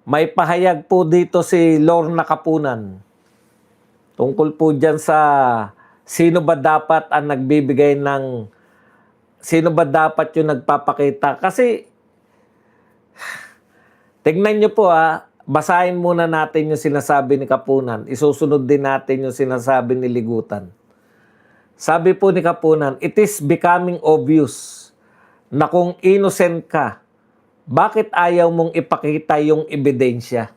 May pahayag po dito si Lorna Kapunan tungkol po dyan sa sino ba dapat ang nagbibigay ng, sino ba dapat yung nagpapakita. Kasi, tignan nyo po basahin muna natin yung sinasabi ni Kapunan. Isusunod din natin yung sinasabi ni Ligutan. Sabi po ni Kapunan, it is becoming obvious na kung innocent ka, bakit ayaw mong ipakita yung ebidensya?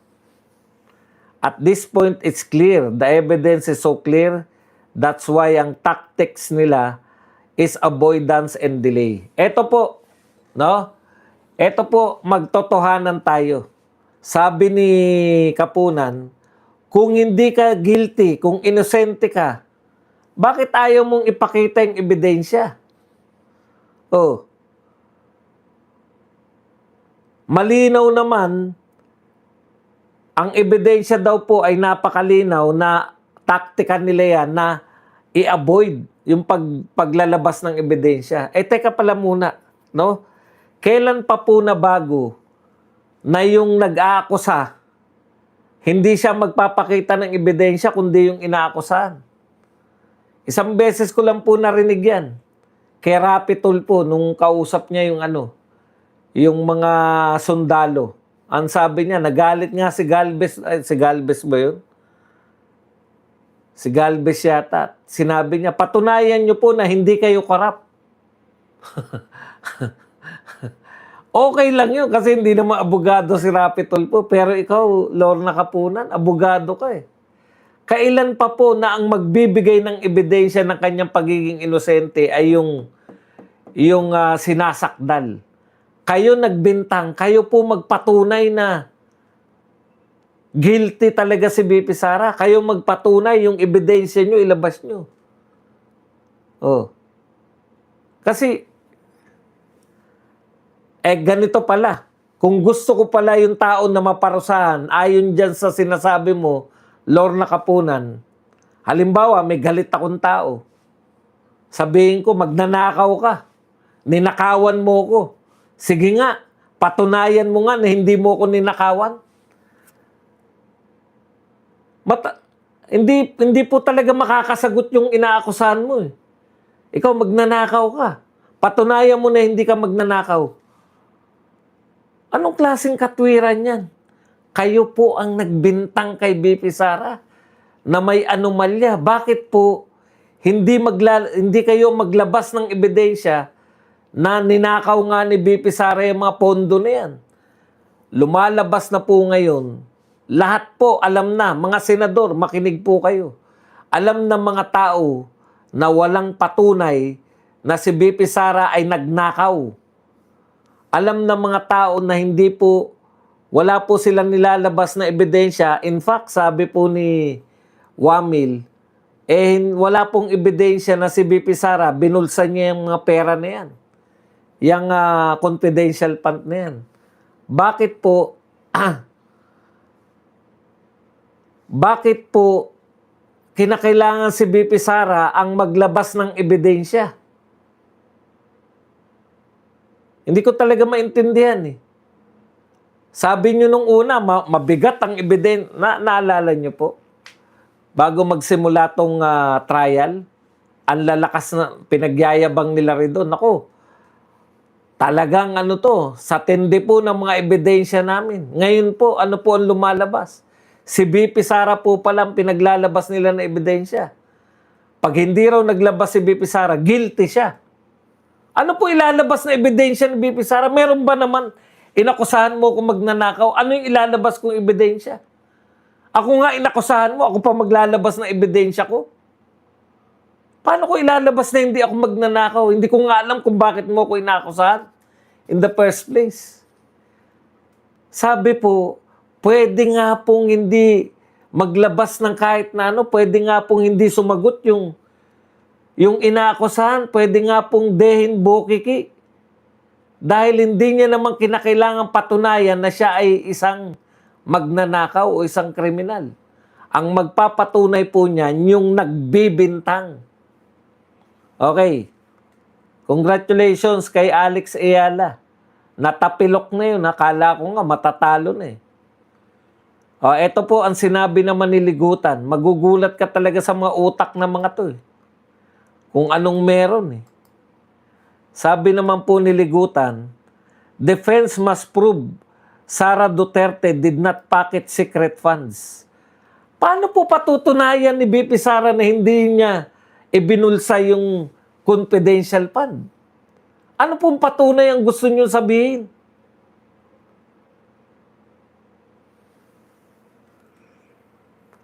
At this point, it's clear. The evidence is so clear. That's why ang tactics nila is avoidance and delay. Ito po, no? Ito po, magtotohanan tayo. Sabi ni Kapunan, kung hindi ka guilty, kung inosente ka, bakit ayaw mong ipakita yung ebidensya? Oh. Malinaw naman, ang ebidensya daw po ay napakalinaw na taktika nila yan na i-avoid yung paglalabas ng ebidensya. Teka pala muna, no? Kailan pa po na bago na yung nag-aakusa, hindi siya magpapakita ng ebidensya kundi yung inaakusahan? Isang beses ko lang po narinig yan. Kay Rapi Tulfo, nung kausap niya yung mga sundalo. Ang sabi niya, nagalit nga si Galvez. Si Galvez ba yun? Si Galvez yata. Sinabi niya, patunayan niyo po na hindi kayo korap. Okay lang yun kasi hindi naman abogado si Rapi Tulfo. Pero ikaw, Lorna Kapunan, abogado ka eh. Kailan pa po na ang magbibigay ng ebidensya ng kanyang pagiging inosente ay yung sinasakdal? Kayo nagbintang, kayo po magpatunay na guilty talaga si BP Sara. Kayo magpatunay, yung ebidensya nyo, ilabas nyo. Oh. Kasi, ganito pala. Kung gusto ko pala yung tao na maparusahan, ayon dyan sa sinasabi mo, Lorna Kapunan, halimbawa, may galit akong tao. Sabihin ko, magnanakaw ka. Ninakawan mo ko. Sige nga, patunayan mo nga na hindi mo ko ninakawan. Hindi po talaga makakasagot yung inaakusahan mo eh. Ikaw magnanakaw ka. Patunayan mo na hindi ka magnanakaw. Anong klaseng katwiran yan? Kayo po ang nagbintang kay BP Sara na may anomalya. Bakit po hindi kayo maglabas ng ebidensya na ninakaw nga ni BP Sara yung mga pondo na yan? Lumalabas na po ngayon. Lahat po alam na, mga senador, makinig po kayo. Alam na mga tao na walang patunay na si BP Sara ay nagnakaw. Alam na mga tao na wala po silang nilalabas na ebidensya. In fact, sabi po ni Wamil, wala pong ebidensya na si BP Sara, binulsa niya yung mga pera na yan. Yung confidential fund na yan. Bakit po, bakit po kinakailangan si BP Sara ang maglabas ng ebidensya? Hindi ko talaga maintindihan eh. Sabi nyo nung una, mabigat ang ebidensya. Naalala nyo po? Bago magsimula tong trial, ang lalakas na pinagyayabang nila rin doon. Ako, talagang sa tindi po ng mga ebidensya namin. Ngayon po, ano po ang lumalabas? Si BP Sara po palang pinaglalabas nila na ebidensya. Pag hindi raw naglabas si BP Sara, guilty siya. Ano po ilalabas na ebidensya ni BP Sara? Meron ba naman inakusahan mo kung magnanakaw? Ano yung ilalabas kong ebidensya? Ako nga inakusahan mo, ako pa maglalabas ng ebidensya ko? Paano ko ilalabas na hindi ako magnanakaw? Hindi ko nga alam kung bakit mo ako inakusahan in the first place. Sabi po, pwede nga pong hindi maglabas ng kahit na pwede nga pong hindi sumagot yung inaakusahan, pwede nga pong dehin bukiki. Dahil hindi niya naman kinakailangan patunayan na siya ay isang magnanakaw o isang kriminal. Ang magpapatunay po niya, yung nagbibintang. Okay. Congratulations kay Alex Ayala. Natapilok na yun. Akala ko nga matatalo na eh. Ito po ang sinabi naman ni Ligutan. Magugulat ka talaga sa mga utak ng mga to. Kung anong meron. Sabi naman po ni Ligutan, defense must prove Sara Duterte did not pocket secret funds. Paano po patutunayan ni BP Sara na hindi niya ibinulsa yung confidential fund? Ano pong patunay ang gusto niyo sabihin?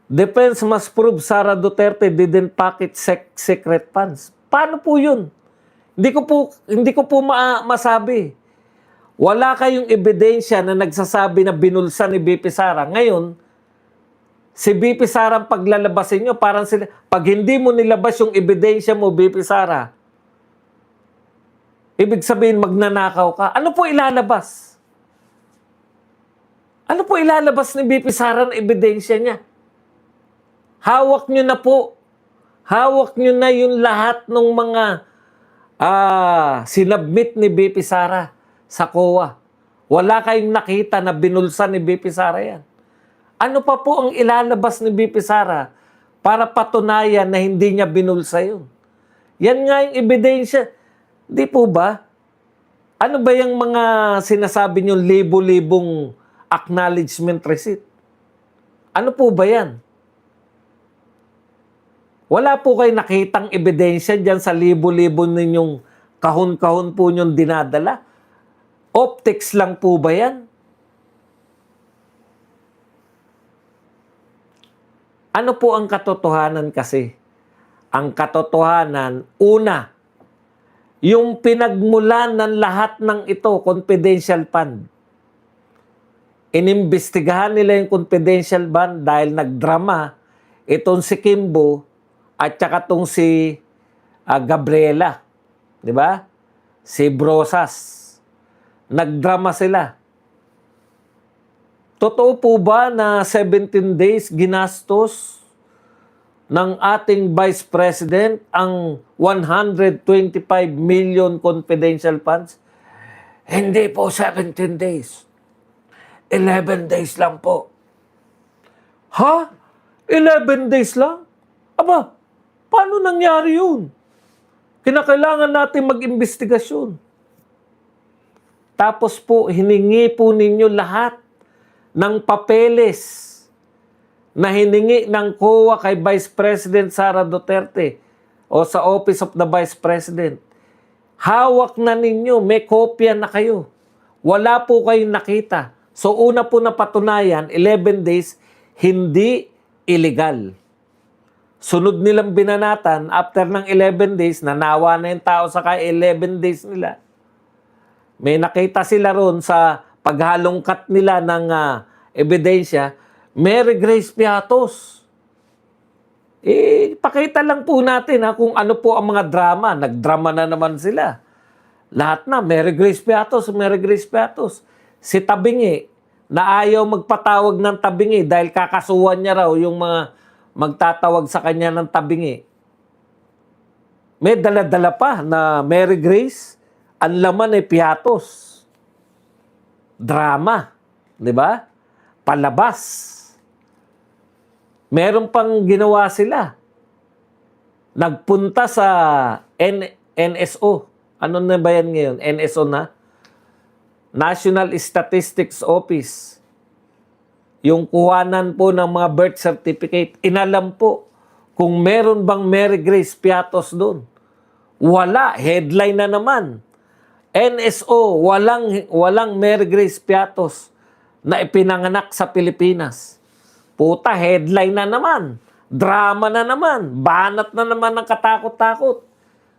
Defense must prove Sara Duterte didn't pocket secret funds. Paano po yun? Hindi ko po masabi. Wala kayong ebidensya na nagsasabi na binulsa ni BP Sara. Ngayon, si BP Sara ang paglalabasin nyo, parang sila, pag hindi mo nilabas yung ebidensya mo, BP Sara, ibig sabihin magnanakaw ka. Ano po ilalabas? Ano po ilalabas ni BP Sara na ebidensya niya? Hawak nyo na po. Hawak nyo na yung lahat ng mga sinabmit ni BP Sara sa COA. Wala kayong nakita na binulsa ni BP Sara yan. Ano pa po ang ilalabas ni BP Sara para patunayan na hindi niya binulsa yun? Yan nga yung ebidensya. Di po ba? Ano ba yung mga sinasabi niyo libo-libong acknowledgement receipt? Ano po ba yan? Wala po kayo nakitang ebidensya dyan sa libo-libo ninyong kahon-kahon po nyong dinadala? Optics lang po ba yan? Ano po ang katotohanan kasi? Ang katotohanan, una, yung pinagmulan ng lahat ng ito, confidential fund. Inimbestigahan nila yung confidential fund dahil nagdrama itong si Kimbo at saka itong si Gabriela. Di ba? Si Brosas. Nagdrama sila. Totoo po ba na 17 days ginastos ng ating Vice President ang 125 million confidential funds? Hindi po 17 days. 11 days lang po. Ha? 11 days lang? Aba, paano nangyari yun? Kinakailangan natin mag-imbestigasyon. Tapos po, hiningi po ninyo lahat ng papeles na hiningi ng COA kay Vice President Sara Duterte o sa Office of the Vice President. Hawak na ninyo, may kopya na kayo. Wala po kayong nakita. So una po na patunayan, 11 days, hindi illegal. Sunod nilang binanatan, after ng 11 days, nanawa na yung tao sa 11 days nila. May nakita sila ron sa paghalongkat nila ng ebidensya, Mary Grace Piatos. Pakita lang po natin kung ano po ang mga drama. Nagdrama na naman sila. Lahat na, Mary Grace Piatos, Mary Grace Piatos. Si Tabingi, na ayaw magpatawag ng Tabingi dahil kakasuhan niya raw yung mga magtatawag sa kanya ng Tabingi. May dala-dala pa na Mary Grace, ang laman ay Piatos. Drama, di ba? Palabas. Meron pang ginawa sila. Nagpunta sa NSO. Ano na ba yan ngayon? NSO na? National Statistics Office. Yung kuhanan po ng mga birth certificate. Inalam po kung meron bang Mary Grace Piatos doon. Wala. Headline na naman. NSO, walang Mary Grace Piatos na ipinanganak sa Pilipinas. Puta, headline na naman. Drama na naman. Banat na naman ng katakot-takot.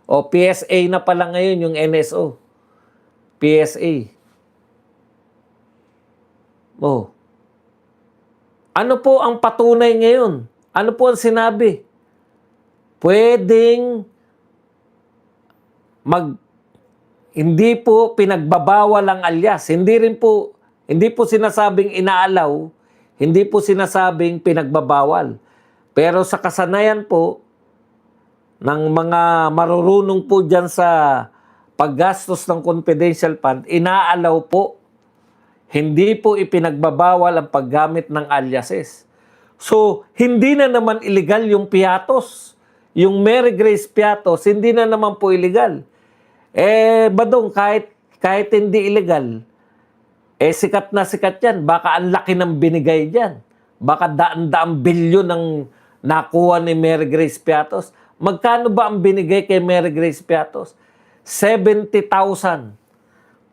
O PSA na pala ngayon yung NSO. PSA. Oh. Ano po ang patunay ngayon? Ano po ang sinabi? Pwedeng hindi po pinagbabawal ang alias. Hindi po sinasabing inaalaw, hindi po sinasabing pinagbabawal. Pero sa kasanayan po ng mga marurunong po dyan sa paggastos ng confidential fund, inaalaw po. Hindi po ipinagbabawal ang paggamit ng aliases. So, hindi na naman illegal yung Piatos. Yung Mary Grace Piatos, hindi na naman po illegal. Badong, kahit hindi illegal, sikat na sikat yan. Baka ang laki ng binigay dyan. Baka daan-daang bilyon ang nakuha ni Mary Grace Piatos. Magkano ba ang binigay kay Mary Grace Piatos? 70,000.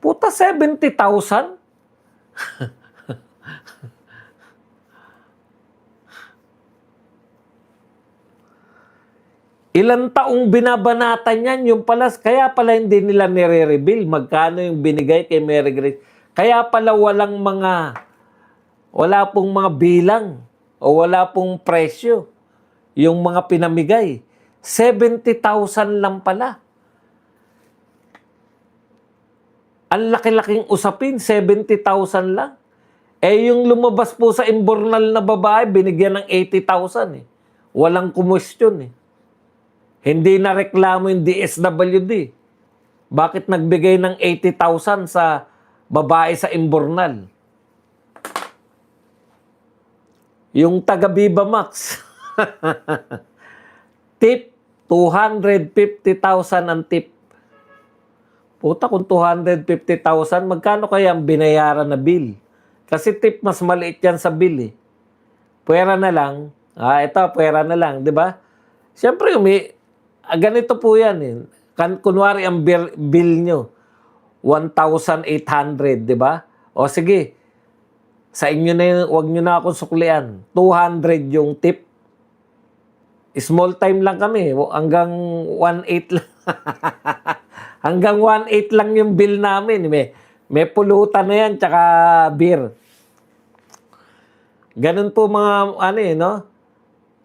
Puta, 70,000? Ilang taong binabanatan yan, yung pala, kaya pala hindi nila nire-reveal magkano yung binigay kay Mary Grace. Kaya pala wala pong mga bilang o wala pong presyo yung mga pinamigay. 70,000 lang pala. Ang laki-laking usapin, 70,000 lang. Yung lumabas po sa imbornal na babae, binigyan ng 80,000 eh. Walang kumwestiyon eh. Hindi na reklamo yung DSWD. Bakit nagbigay ng 80,000 sa babae sa imbornal? Yung taga Viva Max. Tip, 250,000 ang tip. Puta, kung 250,000, magkano kaya ang binayaran na bill? Kasi tip, mas maliit yan sa bill eh. Pwera na lang. Ito, pwera na lang, di ba? Siyempre, ganito po yan eh. Kunwari ang bill nyo, 1,800, di ba? O sige, sa inyo na yun, huwag nyo na akong suklian. 200 yung tip. Small time lang kami. Hanggang 1,800 lang. Hanggang 1,800 lang yung bill namin. May pulutan na yan, tsaka beer. Ganun po mga, no?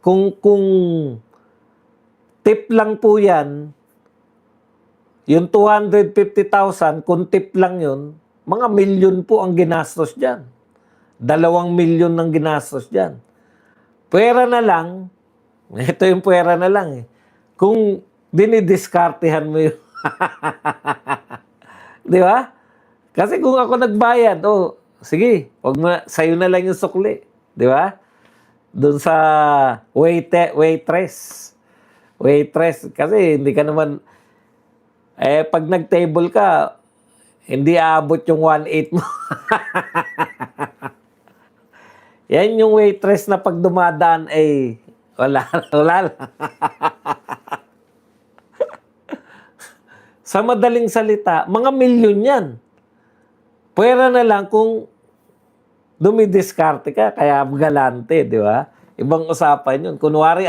Kung tip lang po yan, yung 250,000, kung tip lang yun, mga milyon po ang ginastos dyan. 2 milyon ang ginastos dyan. Pwera na lang, ito yung pwera na lang eh. Kung dinidiskartehan mo yun. Di ba? Kasi kung ako nagbayad, sige, sa'yo na lang yung sukli. Di ba? Doon sa waitress. Kasi hindi ka naman, pag nag-table ka, hindi aabot yung 1,800 mo. Yan yung waitress na pag dumadaan, wala lang. Sa madaling salita, mga milyon yan. Pwera na lang kung dumidiskarte ka, kaya galante, di ba? Ibang usapan yun. Kunwari,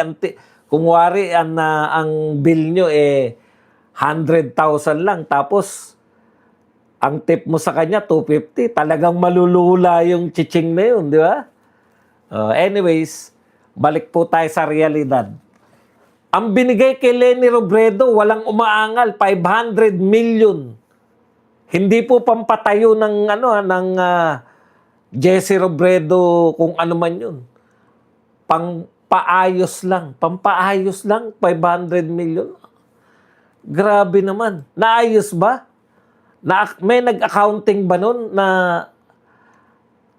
ang bill nyo 100,000 lang, tapos ang tip mo sa kanya 250, talagang malulula yung chiching na yun, di ba? Anyways, balik po tayo sa realidad. Ang binigay kay Leni Robredo, walang umaangal, 500 million. Hindi po pampatayo ng Jesse Robredo kung ano man yun. Pampaayos lang, 500 million. Grabe naman. Naayos ba? May nag-accounting ba nun na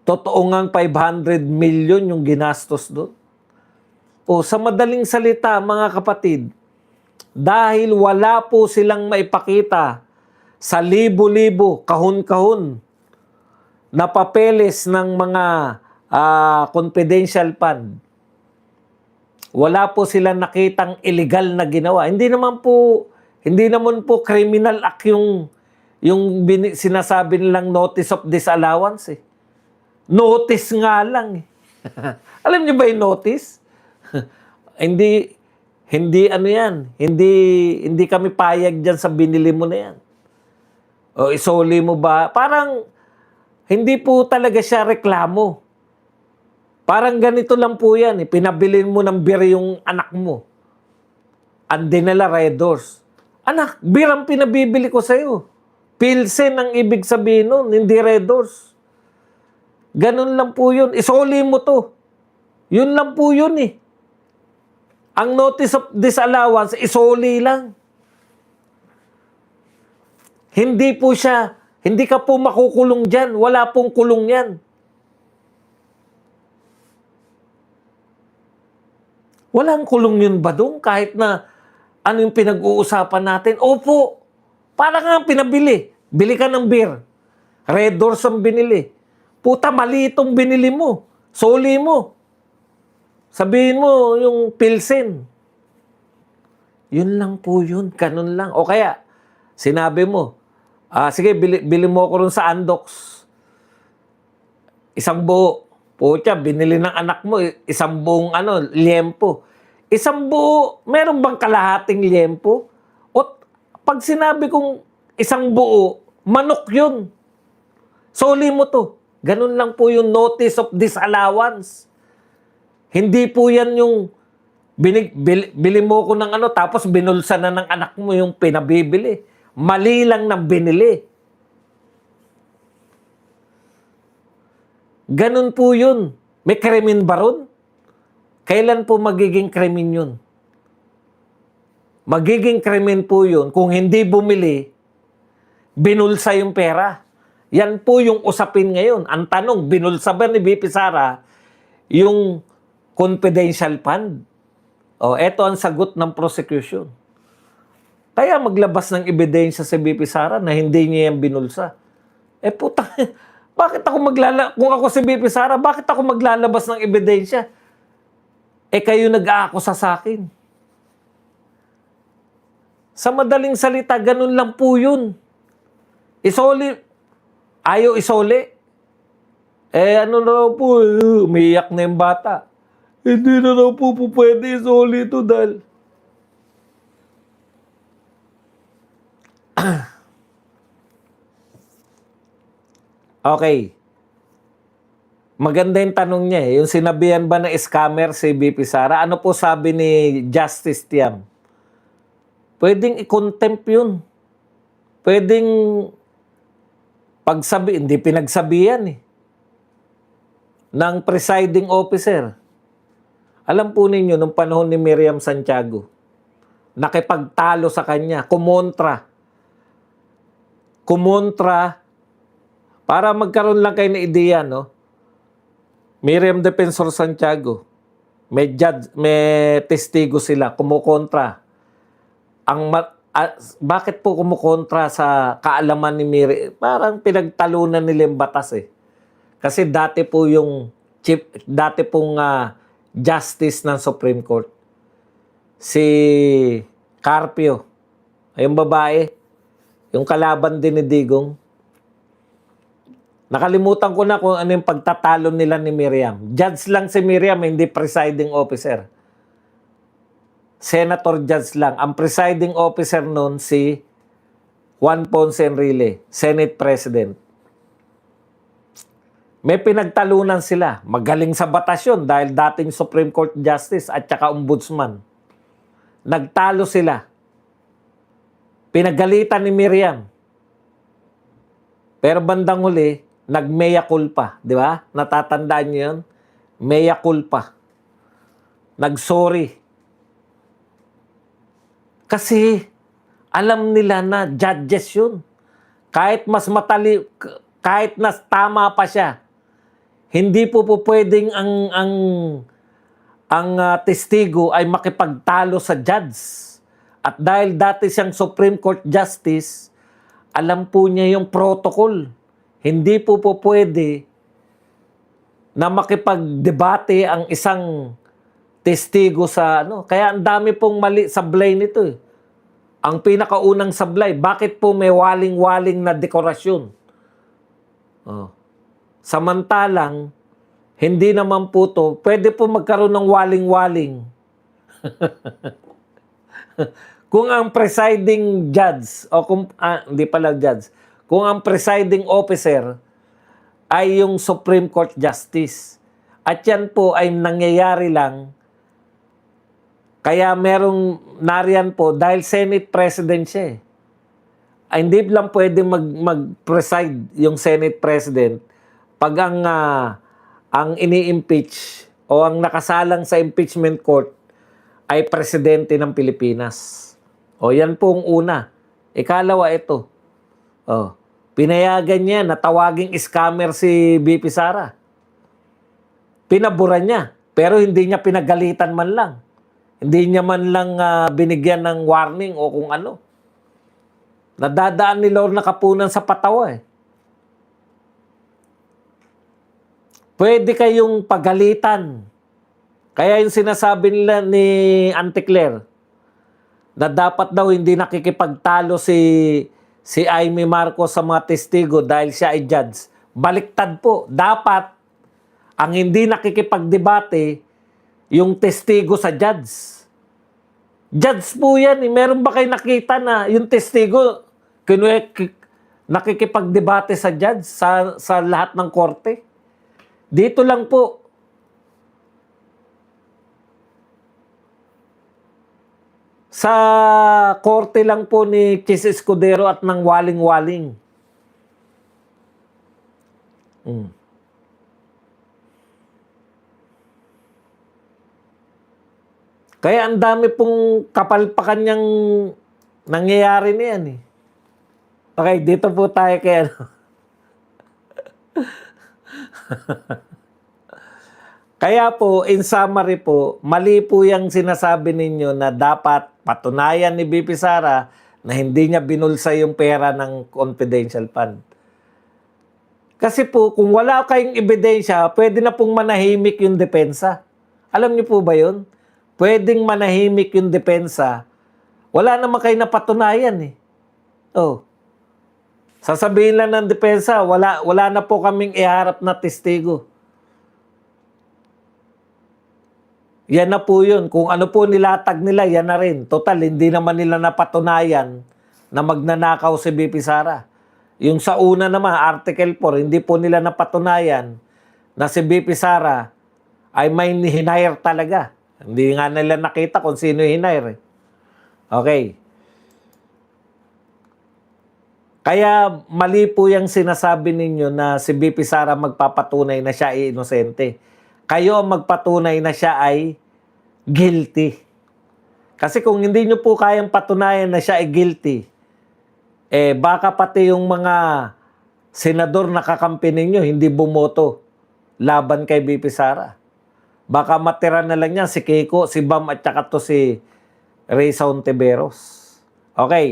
totoo ngang 500 million yung ginastos doon? Sa madaling salita, mga kapatid, dahil wala po silang maipakita sa libo-libo, kahon-kahon na papeles ng mga confidential fund, wala po silang nakitang illegal na ginawa. Hindi naman po criminal act yung sinasabi nilang notice of disallowance eh. Notice nga lang eh. Alam niyo ba yung notice? Hindi ano yan. Hindi kami payag dyan sa binili mo na yan. O isoli mo ba? Parang hindi po talaga siya reklamo. Parang ganito lang po yan. Pinabilin mo ng beer yung anak mo. And dinala Red Doors. Anak, beer ang pinabibili ko sa'yo. Pilsen ang ibig sabihin nun, hindi Red Doors. Ganun lang po yun. Isoli mo to. Yun lang po yun eh. Ang notice of disallowance, isoli lang. Hindi po siya Hindi ka po makukulong dyan. Wala pong kulong yan. Walang kulong yun ba doon? Kahit na ano yung pinag-uusapan natin? Opo, para nga pinabili. Bili ka ng beer. Red Doors ang binili. Puta, mali itong binili mo. Soli mo. Sabihin mo yung Pilsen. Yun lang po yun. Ganun lang. O kaya, sinabi mo, sige, bili mo ako rin sa Andox. Isang buo. Pucha, binili ng anak mo, isang buong liempo. Isang buo, meron bang kalahating liempo? O pag sinabi kong isang buo, manok yun. Soli mo to. Ganun lang po yung notice of disallowance. Hindi po yan yung bili mo ko ng tapos binulsa na ng anak mo yung pinabibili. Mali lang ng binili. Ganun po yun. May krimen ba ron? Kailan po magiging krimen yun? Magiging krimen po yun kung hindi bumili, binulsa yung pera. Yan po yung usapin ngayon. Ang tanong, binulsa ba ni VP Sara yung confidential fund? O, eto ang sagot ng prosecution. Kaya maglabas ng ebidensya si VP Sara na hindi niya yan binulsa. Puta, bakit ako kung ako si VP Sara, bakit ako maglalabas ng ebidensya? Kayo nag-aakusa sa akin. Sa madaling salita, ganun lang po yun. Ayaw isoli. Ano na raw po, umiiyak na yung bata. Hindi na raw po pwede isoli ito dahil okay. Maganda yung tanong niya Yung sinabihan ba na scammer si VP Sara? Ano po sabi ni Justice Tiam? Pwedeng i-contempt yun. Pwedeng hindi pinagsabihan ng presiding officer. Alam po ninyo, nung panahon ni Miriam Santiago, nakipagtalo sa kanya, kumontra, para magkaroon lang kayo ng ideya, no? Miriam Defensor Santiago, may testigo sila, kumukontra. Bakit po kumukontra sa kaalaman ni Miriam? Parang pinagtalunan nila yung batas Kasi dati pong justice ng Supreme Court, si Carpio, yung babae, yung kalaban din ni Digong. Nakalimutan ko na kung ano yung pagtatalo nila ni Miriam. Judge lang si Miriam, hindi presiding officer. Senator judge lang. Ang presiding officer nun si Juan Ponce Enrile, Senate President. May pinagtalunan sila. Magaling sa batas yun dahil dating Supreme Court Justice at saka Ombudsman. Nagtalo sila. Pinagalitan ni Miriam. Pero bandang huli, nag-mea culpa. Di ba? Natatandaan niyo yun? Mea culpa. Nag-sorry. Kasi alam nila na judges yun. Kahit kahit na tama pa siya, hindi po pwedeng ang testigo ay makipagtalo sa judge. At dahil dati siyang Supreme Court Justice, alam po niya yung protocol. Hindi po pwede na makipagdebate ang isang testigo sa Kaya ang dami pong mali sablay nito Ang pinakaunang sablay, bakit po may waling-waling na dekorasyon? Samantalang, hindi naman po to, pwede po magkaroon ng waling-waling. Kung ang presiding judge, hindi pala judge, kung ang presiding officer ay yung Supreme Court Justice, at yan po ay nangyayari lang, kaya nariyan po, dahil Senate President siya hindi lang pwede mag-preside yung Senate President pag ang ini-impeach o ang nakasalang sa impeachment court ay presidente ng Pilipinas. Yan po ang una. Ikalawa ito. Pinayagan niya na tawaging scammer si BP Sara. Pinabura niya. Pero hindi niya pinagalitan man lang. Hindi niya man lang binigyan ng warning o kung ano. Nadadaan ni Lorna Kapunan sa patawa eh. Pwede kayong pagalitan. Kaya yung sinasabi nila ni Auntie Claire, na dapat daw hindi nakikipagtalo si Amy Marcos sa mga testigo dahil siya ay judge. Baliktad po. Dapat ang hindi nakikipagdebate yung testigo sa judge. Judge po yan. Eh. Meron ba kayo nakita na yung testigo nakikipagdebate sa judge sa lahat ng korte? Dito lang po. Sa korte lang po ni Chis Escudero at ng Waling-Waling. Kaya ang dami pong kapalpakan niyang nangyayari niyan eh. Okay, dito po tayo kay ano. Kaya po, in summary po, mali po yung sinasabi ninyo na dapat patunayan ni BP Sara na hindi niya binulsa yung pera ng confidential fund. Kasi po, kung wala kayong ebidensya, pwede na pong manahimik yung depensa. Alam niyo po ba yun? Pwedeng manahimik yung depensa. Wala naman kayo napatunayan eh. Oh. Sasabihin lang ng depensa, wala na po kaming iharap na testigo. Yan na po yun. Kung ano po nilatag nila, yan na rin. Total, hindi naman nila napatunayan na magnanakaw si BP Sara. Yung sa una naman, Article 4, hindi po nila napatunayan na si BP Sara ay may hinire talaga. Hindi nga nila nakita kung sino hinire. Okay. Kaya mali po yung sinasabi ninyo na si BP Sara magpapatunay na siya ay inosente. Kayo ang magpatunay na siya ay guilty. Kasi kung hindi nyo po kayang patunayan na siya ay guilty, baka pati yung mga senador na kakampi ninyo hindi bumoto laban kay BP Sara. Baka matira na lang yan si Kiko, si Bam at saka to si Ray Saunteveros. Okay.